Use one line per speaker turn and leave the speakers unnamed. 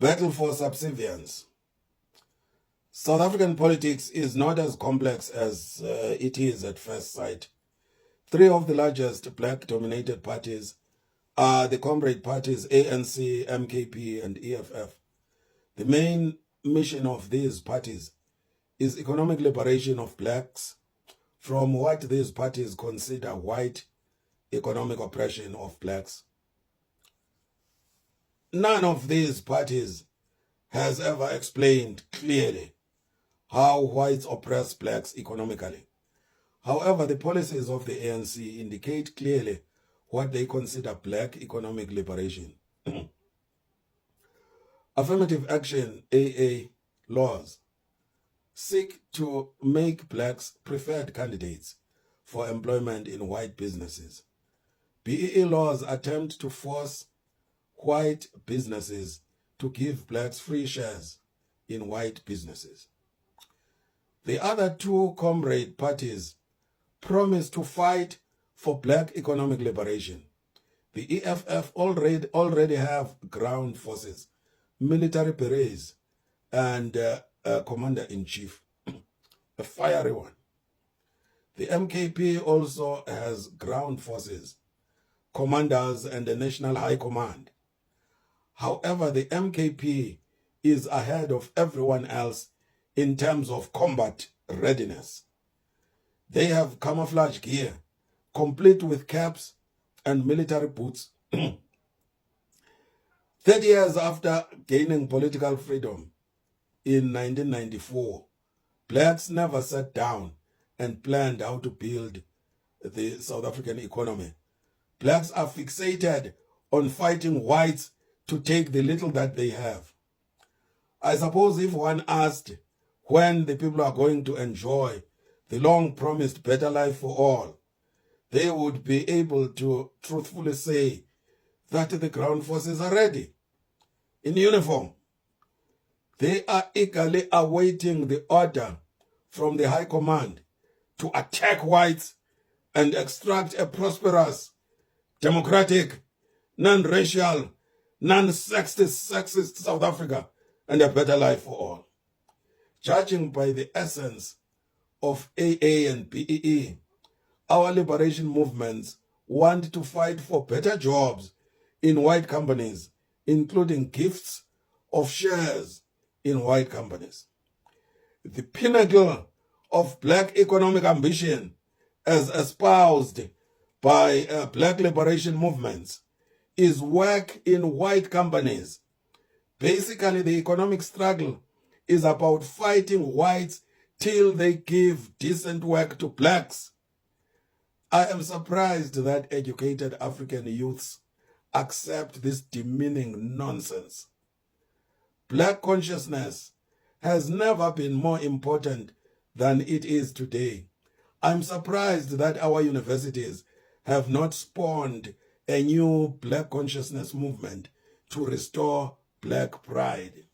Battle for subservience. South African politics is not as complex as it is at first sight. Three of the largest black-dominated parties are the comrade parties ANC, MKP, and EFF. The main mission of these parties is economic liberation of blacks from what these parties consider white economic oppression of blacks. None of these parties has ever explained clearly how whites oppress blacks economically. However, the policies of the ANC indicate clearly what they consider black economic liberation. Affirmative action, AA, laws seek to make blacks preferred candidates for employment in white businesses. BEE laws attempt to force white businesses to give blacks free shares in white businesses. The other two comrade parties promise to fight for black economic liberation. The EFF already have ground forces, military berets, and a commander-in-chief, a fiery one. The MKP also has ground forces, commanders, and a national high command. However, the MKP is ahead of everyone else in terms of combat readiness. They have camouflage gear, complete with caps and military boots. 30 years after gaining political freedom in 1994, blacks never sat down and planned how to build the South African economy. Blacks are fixated on fighting whites to take the little that they have. I suppose if one asked when the people are going to enjoy the long-promised better life for all, they would be able to truthfully say that the ground forces are ready, in uniform. They are eagerly awaiting the order from the High Command to attack whites and extract a prosperous, democratic, non-racial, non-sexist South Africa and a better life for all. Judging by the essence of AA and BEE, our liberation movements want to fight for better jobs in white companies, including gifts of shares in white companies. The pinnacle of black economic ambition, as espoused by black liberation movements, is work in white companies. Basically, the economic struggle is about fighting whites till they give decent work to blacks. I am surprised that educated African youths accept this demeaning nonsense. Black consciousness has never been more important than it is today. I'm surprised that our universities have not spawned a new black consciousness movement to restore black pride.